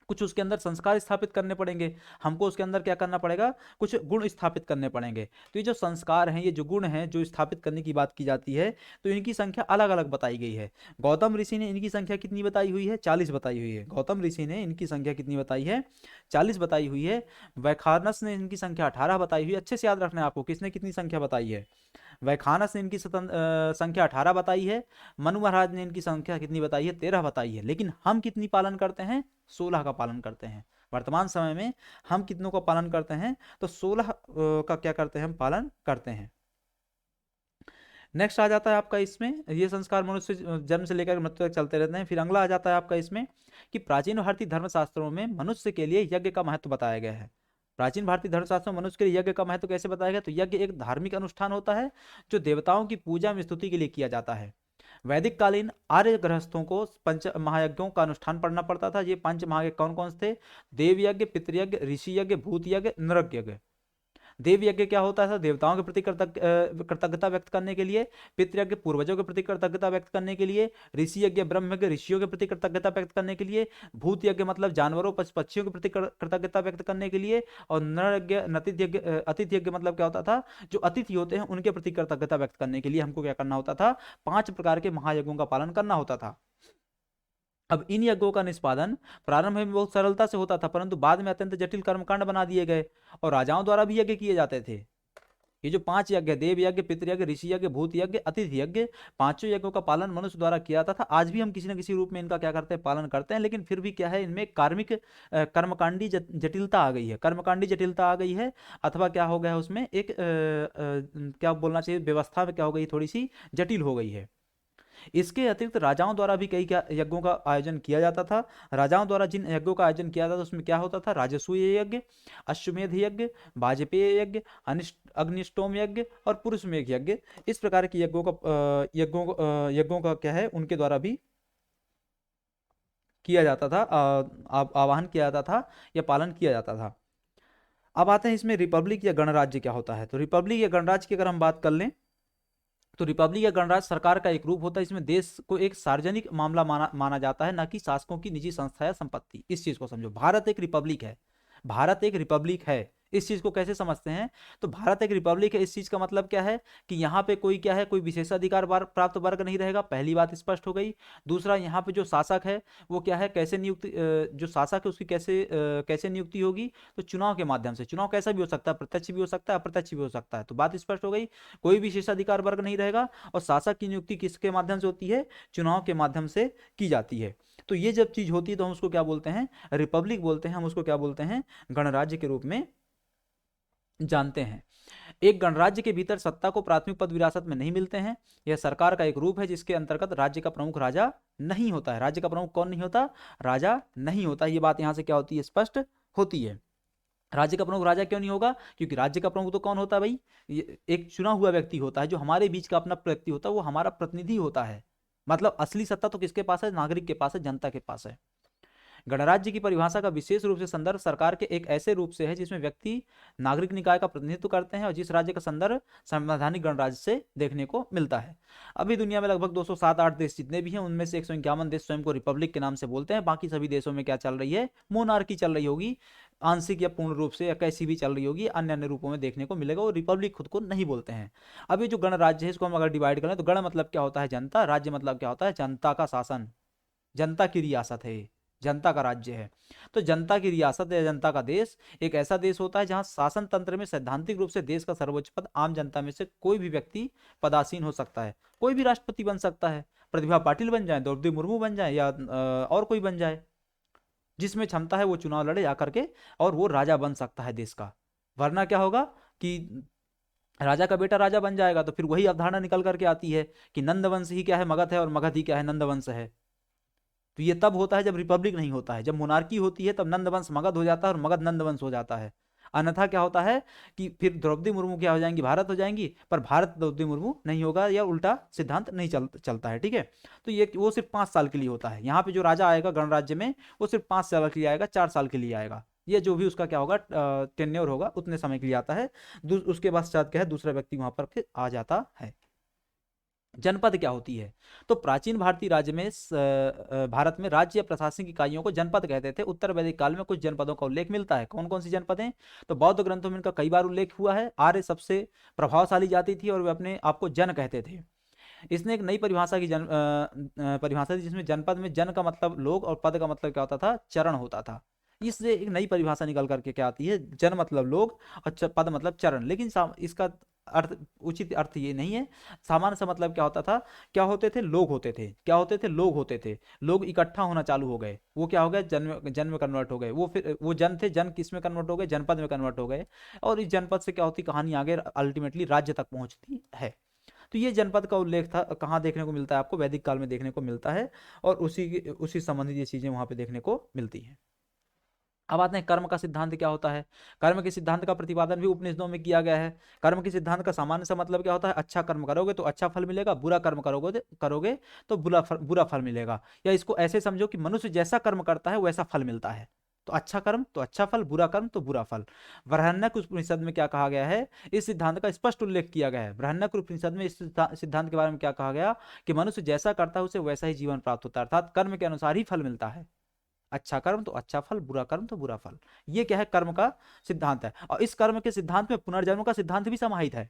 कुछ उसके अंदर संस्कार स्थापित करने पड़ेंगे। हमको उसके अंदर क्या करना पड़ेगा? कुछ गुण स्थापित करने पड़ेंगे। तो ये जो संस्कार हैं, ये जो गुण हैं, जो स्थापित करने की बात की जाती है, तो इनकी संख्या अलग अलग बताई गई है। गौतम ऋषि ने इनकी संख्या कितनी बताई हुई है? 40 बताई हुई है। गौतम ऋषि ने इनकी संख्या कितनी बताई है? 40 बताई हुई है। वैखानस ने इनकी संख्या 18 बताई हुई है। अच्छे से याद रखना है आपको, किसने कितनी संख्या बताई है। वैखानस ने इनकी संख्या 18 बताई है। मनु महाराज ने इनकी संख्या कितनी बताई है? 13 बताई है। लेकिन हम कितनी पालन करते हैं? 16 का पालन करते हैं। वर्तमान समय में हम कितनों का पालन करते हैं, तो 16 का क्या करते हैं, हम पालन करते हैं। नेक्स्ट आ जाता है आपका इसमें, ये संस्कार मनुष्य जन्म से लेकर मृत्यु तक चलते रहते हैं। फिर अगला आ जाता है आपका इसमें कि प्राचीन भारतीय धर्मशास्त्रों में मनुष्य के लिए यज्ञ का महत्व बताया गया है। प्राचीन भारतीय धर्मशास्त्रों में मनुष्य के लिए यज्ञ का महत्व कैसे बताया गया, तो यज्ञ एक धार्मिक अनुष्ठान होता है जो देवताओं की पूजा में स्तुति के लिए किया जाता है। वैदिक कालीन आर्य गृहस्थों को पंच महायज्ञों का अनुष्ठान पढ़ना पड़ता था। ये पंच महायज्ञ कौन कौन से थे, देव यज्ञ, पितृयज्ञ, ऋषि यज्ञ, भूत यज्ञ, नरक यज्ञ। देव यज्ञ क्या होता है, देवताओं के प्रति कृतज्ञता व्यक्त करने के लिए। पितृयज्ञ पूर्वजों के प्रति कृतज्ञता व्यक्त करने के लिए। ऋषि यज्ञ ब्रह्म यज्ञ ऋषियों के प्रति कृतज्ञता व्यक्त करने के लिए। भूत यज्ञ मतलब जानवरों पक्षियों के प्रति कृतज्ञता व्यक्त करने के लिए। और नर यज्ञ अतिथि यज्ञ मतलब क्या होता था, जो अतिथि होते हैं उनके प्रति कृतज्ञता व्यक्त करने के लिए हमको क्या करना होता था, 5 प्रकार के महायज्ञों का पालन करना होता था। अब इन यज्ञों का निष्पादन प्रारंभ में बहुत सरलता से होता था, परंतु बाद में अत्यंत जटिल कर्मकांड बना दिए गए और राजाओं द्वारा भी यज्ञ किए जाते थे। ये जो 5 यज्ञ, देव यज्ञ, पितृयज्ञ, ऋषि यज्ञ, भूत यज्ञ, अतिथि यज्ञ, 5 यज्ञों का पालन मनुष्य द्वारा किया जाता था। आज भी हम किसी न किसी रूप में इनका क्या करते हैं, पालन करते हैं, लेकिन फिर भी क्या है, इनमें कार्मिक कर्मकांडी जटिलता आ गई है, कर्मकांडी जटिलता आ गई है, अथवा क्या हो गया है उसमें एक क्या बोलना चाहिए, व्यवस्था में क्या हो गई, थोड़ी सी जटिल हो गई है। इसके अतिरिक्त राजाओं द्वारा भी कई यज्ञों का आयोजन किया जाता था। राजाओं द्वारा जिन यज्ञों का आयोजन किया जाता था उसमें क्या होता था, राजसूय यज्ञ, अश्वमेध यज्ञ, वाजपेय यज्ञ, अग्निष्टोम यज्ञ और पुरुषमेघ यज्ञ। इस प्रकार के यज्ञों का क्या है, उनके द्वारा भी किया जाता था, आवाहन किया जाता था या पालन किया जाता था। अब आते हैं इसमें रिपब्लिक या गणराज्य क्या होता है। तो रिपब्लिक या गणराज्य की अगर हम बात कर लें, तो रिपब्लिक या गणराज्य सरकार का एक रूप होता है। इसमें देश को एक सार्वजनिक मामला माना जाता है, न कि शासकों की निजी संस्था या संपत्ति। इस चीज को समझो, भारत एक रिपब्लिक है, भारत एक रिपब्लिक है। इस चीज को कैसे समझते हैं, तो भारत एक रिपब्लिक है, इस चीज का मतलब क्या है कि यहाँ पे कोई क्या है, कोई विशेषाधिकार प्राप्त वर्ग नहीं रहेगा, पहली बात स्पष्ट हो गई। दूसरा, यहाँ पे जो शासक है वो क्या है, कैसे नियुक्ति, जो शासक है उसकी कैसे नियुक्ति होगी, तो चुनाव के माध्यम से। चुनाव कैसा भी हो सकता है, प्रत्यक्ष भी हो सकता है, अप्रत्यक्ष भी हो सकता है। तो बात स्पष्ट हो गई, कोई विशेषाधिकार वर्ग नहीं रहेगा। और शासक की नियुक्ति किसके माध्यम से होती है, चुनाव के माध्यम से की जाती है। तो ये जब चीज होती है तो हम उसको क्या बोलते हैं, रिपब्लिक बोलते हैं। हम उसको क्या बोलते हैं, गणराज्य के रूप में जानते हैं। एक गणराज्य के भीतर सत्ता को प्राथमिक पद विरासत में नहीं मिलते हैं। यह सरकार का एक रूप है जिसके अंतर्गत राज्य का प्रमुख राजा नहीं होता है। राज्य का प्रमुख कौन नहीं होता, राजा नहीं होता। ये बात यहां से क्या होती है, स्पष्ट होती है। राज्य का प्रमुख राजा क्यों नहीं होगा, क्योंकि राज्य का प्रमुख तो कौन होता है भाई, एक चुना हुआ व्यक्ति होता है, जो हमारे बीच का अपना व्यक्ति होता है, वो हमारा प्रतिनिधि होता है। मतलब असली सत्ता तो किसके पास है, नागरिक के पास है, जनता के पास है। गणराज्य की परिभाषा का विशेष रूप से संदर्भ सरकार के एक ऐसे रूप से है जिसमें व्यक्ति नागरिक निकाय का प्रतिनिधित्व करते हैं, और जिस राज्य का संदर्भ संवैधानिक गणराज्य से देखने को मिलता है। अभी दुनिया में लगभग 207-8 देश जितने भी हैं, उनमें से 151 देश स्वयं को रिपब्लिक के नाम से बोलते हैं। बाकी सभी देशों में क्या चल रही है, मोनार्की चल रही होगी, आंशिक या पूर्ण रूप से, या कैसी भी चल रही होगी, अन्य अन्य रूपों में देखने को मिलेगा। और रिपब्लिक खुद को नहीं बोलते हैं। अब ये जो गणराज्य है, इसको हम अगर डिवाइड करें तो गण मतलब क्या होता है, जनता, राज्य मतलब क्या होता है, जनता का शासन, जनता की रियासत है, जनता का राज्य है। तो जनता की रियासत या जनता का देश एक ऐसा देश होता है जहां शासन तंत्र में सैद्धांतिक रूप से देश का सर्वोच्च पद आम जनता में से कोई भी व्यक्ति पदासीन हो सकता है। कोई भी राष्ट्रपति बन सकता है, प्रतिभा पाटिल बन जाए, द्रौपदी मुर्मू बन जाए, या और कोई बन जाए, जिसमें क्षमता है वो चुनाव लड़े जा करके, और वो राजा बन सकता है देश का। वरना क्या होगा कि राजा का बेटा राजा बन जाएगा, तो फिर वही अवधारणा निकल करके आती है कि नंदवंश ही क्या है, मगध है, और मगध ही क्या है, नंदवंश है। तो ये तब होता है जब रिपब्लिक नहीं होता है। जब मोनार्की होती है तब नंदवंश मगध हो जाता है और मगध नंदवंश हो जाता है। अन्यथा क्या होता है कि फिर द्रौपदी मुर्मू क्या हो जाएंगी, भारत हो जाएंगी, पर भारत द्रौपदी मुर्मू नहीं होगा, या उल्टा सिद्धांत नहीं चलता है। ठीक है, तो ये वो सिर्फ 5 साल के लिए होता है। यहाँ पे जो राजा आएगा गणराज्य में, वो सिर्फ 5 साल के लिए आएगा, 4 साल के लिए आएगा। ये जो भी उसका क्या होगा, टेन्योर होगा, उतने समय के लिए आता है। उसके पश्चात क्या है, दूसरा व्यक्ति वहां पर फिर आ जाता है। जनपद क्या होती है, तो प्राचीन भारतीय राज्य में भारत में राज्य या प्रशासनिक इकाइयों को जनपद कहते थे। उत्तर वैदिक काल में कुछ जनपदों का उल्लेख मिलता है। कौन कौन सी जनपदें, तो बौद्ध ग्रंथों में इनका कई बार उल्लेख हुआ है। आर्य सबसे प्रभावशाली जाति थी और वे अपने आप को जन कहते थे। इसने एक नई परिभाषा की परिभाषा दी, जिसमें जनपद में जन का मतलब लोग और पद का मतलब क्या होता था, चरण होता था। इससे एक नई परिभाषा निकल करके क्या आती है, जन मतलब लोग और पद मतलब चरण। लेकिन इसका अर्थ, उचित अर्थ ये नहीं है। सामान्य सा मतलब क्या होता था, क्या होते थे, लोग होते थे, क्या होते थे, लोग होते थे, लोग इकट्ठा होना चालू हो गए, वो क्या हो गए, जन्म जन में कन्वर्ट हो गए, वो फिर वो जन थे, जन किस में कन्वर्ट हो गए, जनपद में कन्वर्ट हो गए, और इस जनपद से क्या होती कहानी आगे अल्टीमेटली राज्य तक पहुंचती है। तो ये जनपद का उल्लेख था, कहाँ देखने को मिलता है आपको, वैदिक काल में देखने को मिलता है, और उसी संबंधित ये चीजें वहां पे देखने को मिलती हैं। अब आते हैं कर्म का सिद्धांत क्या होता है। कर्म के सिद्धांत का प्रतिपादन भी उपनिषदों में किया गया है। कर्म के सिद्धांत का सामान्य सा मतलब क्या होता है, अच्छा कर्म करोगे तो अच्छा फल मिलेगा, बुरा कर्म करोगे तो बुरा फल मिलेगा। या इसको ऐसे समझो कि मनुष्य जैसा कर्म करता है वैसा फल मिलता है। तो अच्छा कर्म तो अच्छा फल, बुरा कर्म तो बुरा फल। बृहन्नक उपनिषद में क्या कहा गया है, इस सिद्धांत का स्पष्ट उल्लेख किया गया है। बृहन्नक उपनिषद में इस सिद्धांत के बारे में क्या कहा गया कि मनुष्य जैसा करता है उसे वैसा ही जीवन प्राप्त होता है, अर्थात कर्म के अनुसार ही फल मिलता है। अच्छा कर्म तो अच्छा फल, बुरा कर्म तो बुरा फल। ये क्या है, कर्म का सिद्धांत है। और इस कर्म के सिद्धांत में पुनर्जन्म का सिद्धांत भी समाहित है,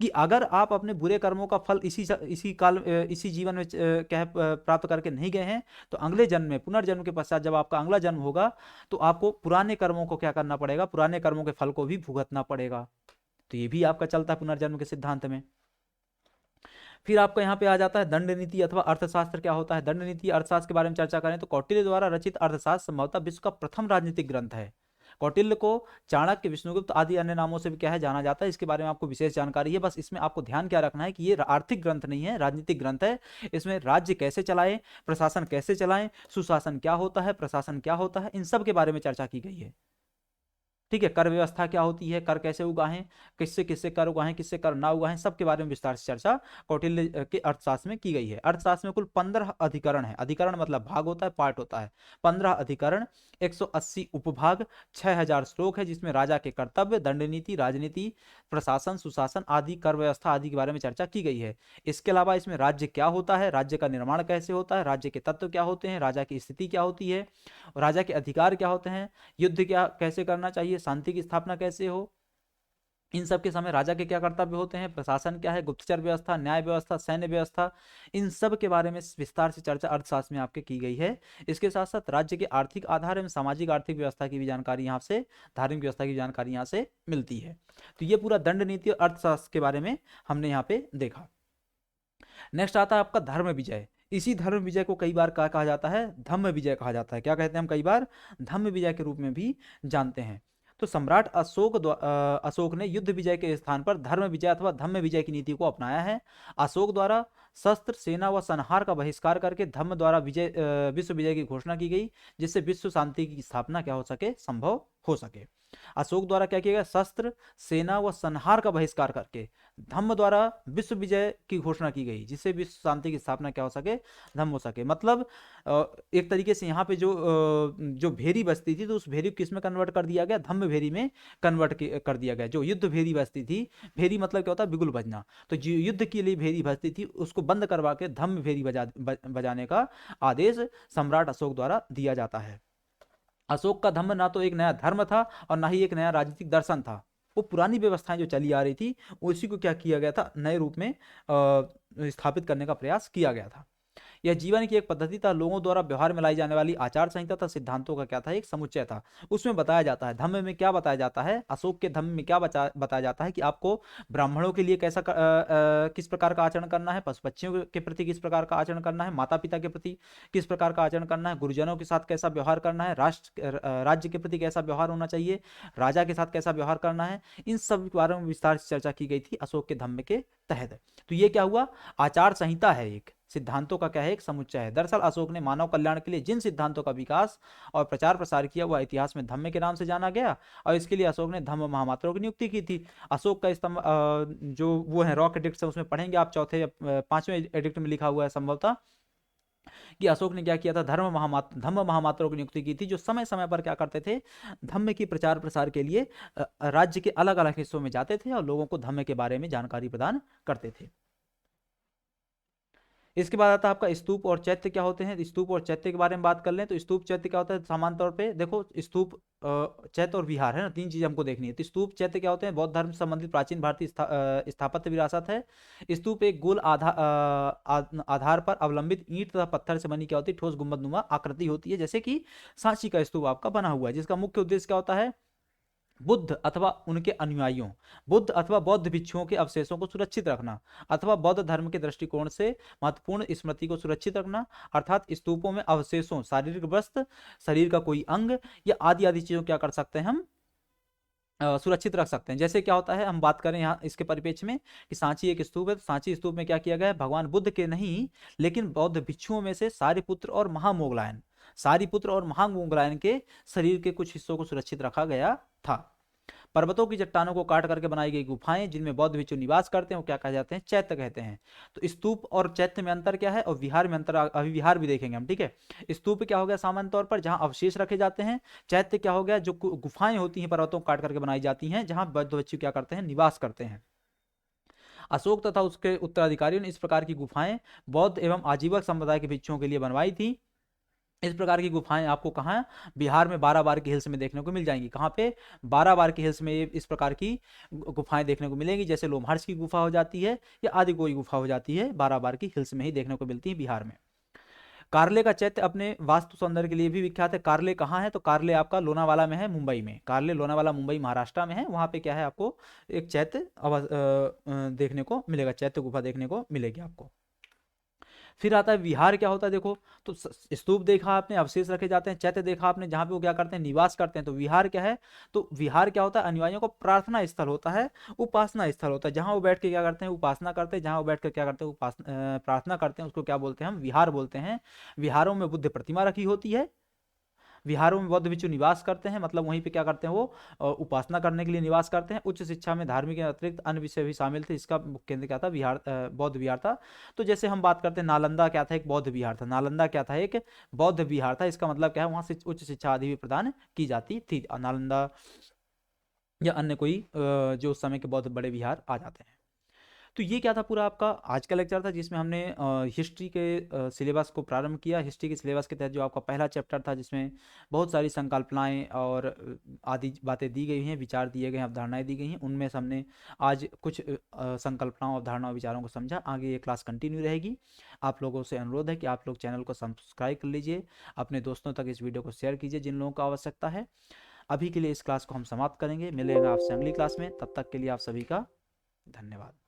कि अगर आप अपने बुरे कर्मों का फल इसी जीवन में क्या है प्राप्त करके नहीं गए हैं, तो अगले जन्म में, पुनर्जन्म के पश्चात जब आपका अगला जन्म होगा, तो आपको पुराने कर्मों को क्या करना पड़ेगा, पुराने कर्मों के फल को भी भुगतना पड़ेगा। तो ये भी आपका चलता है पुनर्जन्म के सिद्धांत में। फिर आपका यहाँ पे आ जाता है दंड नीति अथवा अर्थशास्त्र क्या होता है। दंड नीति अर्थशास्त्र के बारे में चर्चा करें तो कौटिल्य द्वारा रचित अर्थशास्त्र संभवतः विश्व का प्रथम राजनीतिक ग्रंथ है। कौटिल्य को चाणक्य, विष्णुगुप्त आदि अन्य नामों से भी क्या है जाना जाता है। इसके बारे में आपको विशेष जानकारी है, बस इसमें आपको ध्यान क्या रखना है कि ये आर्थिक ग्रंथ नहीं है, राजनीतिक ग्रंथ है। इसमें राज्य कैसे चलाएं, प्रशासन कैसे चलाएं, सुशासन क्या होता है, प्रशासन क्या होता है, इन सब के बारे में चर्चा की गई है। ठीक है, कर व्यवस्था क्या होती है, कर कैसे उगाएं, किससे किससे कर उगाएं, किससे कर ना उगाएं, सबके बारे में विस्तार से चर्चा कौटिल्य के अर्थशास्त्र में की गई है। अर्थशास्त्र में कुल 15 अधिकरण है। अधिकरण मतलब भाग होता है, पार्ट होता है। 15 अधिकरण, 180 उपभाग, 6000 श्लोक है, जिसमें राजा के कर्तव्य, दंड नीति, राजनीति, प्रशासन, सुशासन आदि, कर व्यवस्था आदि के बारे में चर्चा की गई है। इसके अलावा इसमें राज्य क्या होता है, राज्य का निर्माण कैसे होता है, राज्य के तत्व क्या होते हैं, राजा की स्थिति क्या होती है, राजा के अधिकार क्या होते हैं, युद्ध क्या कैसे करना चाहिए, शांति की स्थापना कैसे हो, इन सब के समय राजा के क्या कर्तव्य होते हैं, प्रशासन क्या है, गुप्तचर व्यवस्था, न्याय व्यवस्था, सैन्य व्यवस्था, इन सब के बारे में विस्तार से चर्चा अर्थशास्त्र में आपके की गई है। इसके साथ साथ राज्य के आर्थिक आधार एवं सामाजिक आर्थिक व्यवस्था की भी जानकारी यहाँ से, धार्मिक व्यवस्था की जानकारी यहाँ से मिलती है। तो ये पूरा दंड नीति और अर्थशास्त्र के बारे में हमने यहाँ पे देखा। नेक्स्ट आता है आपका धर्म विजय। इसी धर्म विजय को कई बार क्या कहा जाता है, धम्म विजय कहा जाता है। क्या कहते हैं हम कई बार, धम्म विजय के रूप में भी जानते हैं। तो सम्राट अशोक ने युद्ध विजय के स्थान पर धर्म विजय अथवा धम्म विजय की नीति को अपनाया है। अशोक द्वारा शस्त्र, सेना व संहार का बहिष्कार करके धम्म द्वारा विश्व विजय की घोषणा की गई, जिससे विश्व शांति की स्थापना क्या हो सके, संभव हो सके। अशोक द्वारा क्या किया गया, शस्त्र, सेना व संहार का बहिष्कार करके धम्म द्वारा विश्व विजय की घोषणा की गई, जिससे विश्व शांति की स्थापना क्या हो सके, धम्म हो सके। मतलब एक तरीके से यहाँ पे जो भेरी बस्ती थी, तो उस भेरी को किस में कन्वर्ट कर दिया गया, धम्म भेरी में कन्वर्ट कर दिया गया। जो युद्ध भेरी बस्ती थी, भेरी मतलब क्या होता है, बिगुल बजना, तो जो युद्ध के लिए भेरी बजती थी उसको बंद करवा के धम्म भेरी बजाने का आदेश सम्राट अशोक द्वारा दिया जाता है। अशोक का धम्म ना तो एक नया धर्म था और ना ही एक नया राजनीतिक दर्शन था, वो पुरानी व्यवस्थाएं जो चली आ रही थी उसी को क्या किया गया था, नए रूप में स्थापित करने का प्रयास किया गया था। यह जीवन की एक पद्धति था, लोगों द्वारा व्यवहार में लाई जाने वाली आचार संहिता था, सिद्धांतों का क्या था, एक समुच्चय था। उसमें बताया जाता है, धम्म में क्या बताया जाता है, अशोक के धम्म में क्या बताया जाता है कि आपको ब्राह्मणों के लिए किस प्रकार का आचरण करना है, पशु पक्षियों के प्रति किस प्रकार का आचरण करना है, माता पिता के प्रति किस प्रकार का आचरण करना है, गुरुजनों के साथ कैसा व्यवहार करना है, राज्य के प्रति कैसा व्यवहार होना चाहिए, राजा के साथ कैसा व्यवहार करना है, इन सब के बारे में विस्तार से चर्चा की गई थी अशोक के धम्म के तहत। तो ये क्या हुआ, आचार संहिता है, एक सिद्धांतों का क्या है, एक समुच्चय है। दरअसल अशोक ने मानव कल्याण के लिए जिन सिद्धांतों का विकास और प्रचार प्रसार किया वह इतिहास में धम्म के नाम से जाना गया, और इसके लिए अशोक ने धम्म महामात्रों की नियुक्ति की थी। अशोक का स्तंभ जो वो है रॉक एडिक्ट है, उसमें पढ़ेंगे आप, चौथे या पांचवें एडिक्ट में लिखा हुआ है संभवतः, कि अशोक ने क्या किया था, धम्म महामात्रों की नियुक्ति की थी, जो समय समय पर क्या करते थे, धम्म की प्रचार प्रसार के लिए राज्य के अलग अलग हिस्सों में जाते थे और लोगों को धम्म के बारे में जानकारी प्रदान करते थे। इसके बाद आता है आपका स्तूप और चैत्य क्या होते हैं। स्तूप और चैत्य के बारे में बात कर लें तो स्तूप चैत्य क्या होता है, सामान्य तौर पे देखो, स्तूप चैत्य और विहार है ना, तीन चीज हमको देखनी है। तो स्तूप चैत्य क्या होते हैं, बौद्ध धर्म से संबंधित प्राचीन भारतीय स्थापत्य विरासत है। स्तूप एक गोल आधार पर अवलंबित ईंट तथा पत्थर से बनी क्या होती है, ठोस गुंबदनुमा आकृति होती है, जैसे कि सांची का स्तूप आपका बना हुआ है, जिसका मुख्य उद्देश्य क्या होता है, बुद्ध अथवा उनके अनुयायियों, बुद्ध अथवा बौद्ध भिक्षुओं के अवशेषों को सुरक्षित रखना, अथवा बौद्ध धर्म के दृष्टिकोण से महत्वपूर्ण स्मृति को सुरक्षित रखना, अर्थात स्तूपों में अवशेषों, शारीरिक वस्त्र, शरीर का कोई अंग या आदि आदि चीजों क्या कर सकते हैं हम सुरक्षित रख सकते हैं। जैसे क्या होता है, हम बात करें यहाँ इसके परिप्रेक्ष्य में कि सांची एक स्तूप है, तो सांची स्तूप में क्या किया गया है, भगवान बुद्ध के नहीं लेकिन बौद्ध भिक्षुओं में से सारिपुत्र और महामोगलायन, सारिपुत्र और महामोगलायन के शरीर के कुछ हिस्सों को सुरक्षित रखा गया था। पर्वतों की चट्टानों को काट करके बनाई गई गुफाएं जिनमें बौद्ध भिक्षु निवास करते हैं वो क्या कहे जाते हैं, चैत्य कहते हैं। तो स्तूप और चैत्य में अंतर क्या है, और विहार में अंतर अभी विहार भी देखेंगे हम, ठीक है। स्तूप क्या हो गया सामान्य तौर पर जहां अवशेष रखे जाते हैं, चैत्य क्या हो गया जो गुफाएं होती हैं पर्वतों को काट करके बनाई जाती हैं जहां बौद्ध भिक्षु क्या करते हैं, निवास करते हैं। अशोक तथा उसके उत्तराधिकारियों ने इस प्रकार की गुफाएं बौद्ध एवं आजीवक संप्रदाय के भिक्षुओं के लिए बनवाई थी। इस प्रकार की गुफाएं आपको कहाँ, बिहार में 12 बार के हिल्स में देखने को मिल जाएंगी। कहाँ पे, 12 बार के हिल्स में इस प्रकार की गुफाएं देखने को मिलेंगी। जैसे लोमहर्ष की गुफा हो जाती है या आदि कोई गुफा हो जाती है, 12 बार की हिल्स में ही देखने को मिलती है बिहार में। कार्ले का चैत्य अपने वास्तु सौंदर्य के लिए भी विख्यात है। कार्ले कहाँ है, तो कार्ले आपका लोनावाला में है, मुंबई में। कार्ले लोनावाला मुंबई महाराष्ट्र में है। वहां पे क्या है, आपको एक चैत्य देखने को मिलेगा, चैत्य गुफा देखने को मिलेगी आपको। फिर आता है विहार, क्या होता है देखो, तो स्तूप देखा आपने, अवशेष रखे जाते हैं, चैत्य देखा आपने जहां पे वो क्या करते हैं, निवास करते हैं। तो विहार क्या है, तो विहार क्या होता है, अनुयायियों को प्रार्थना स्थल होता है, उपासना स्थल होता है, जहां वो बैठ के क्या करते हैं, उपासना करते हैं, जहां वो बैठ कर क्या करते हैं, प्रार्थना करते हैं, उसको क्या बोलते हैं, हम विहार बोलते हैं। विहारों में बुद्ध प्रतिमा रखी होती है, विहारों में बौद्ध भिक्षु निवास करते हैं, मतलब वहीं पे क्या करते हैं वो उपासना करने के लिए निवास करते हैं। उच्च शिक्षा में धार्मिक के अतिरिक्त अन्य विषय भी शामिल थे। इसका मुख्य केंद्र क्या था, विहार, बौद्ध विहार था। तो जैसे हम बात करते हैं नालंदा क्या था, एक बौद्ध विहार था। नालंदा क्या था, एक बौद्ध विहार था। इसका मतलब क्या है, वहां से उच्च शिक्षा आदि भी प्रदान की जाती थी। नालंदा या अन्य कोई जो उस समय के बौद्ध बड़े विहार आ जाते हैं। तो ये क्या था, पूरा आपका आज का लेक्चर था जिसमें हमने हिस्ट्री के सिलेबस को प्रारंभ किया। हिस्ट्री के सिलेबस के तहत जो आपका पहला चैप्टर था जिसमें बहुत सारी संकल्पनाएं और आदि बातें दी गई हैं, विचार दिए गए हैं, अवधारणाएं दी गई हैं। उनमें से हमने आज कुछ संकल्पनाओं, अवधारणाओं, विचारों को समझा। आगे ये क्लास कंटिन्यू रहेगी। आप लोगों से अनुरोध है कि आप लोग चैनल को सब्सक्राइब कर लीजिए, अपने दोस्तों तक इस वीडियो को शेयर कीजिए जिन लोगों को आवश्यकता है। अभी के लिए इस क्लास को हम समाप्त करेंगे, मिलेंगे आपसे अगली क्लास में। तब तक के लिए आप सभी का धन्यवाद।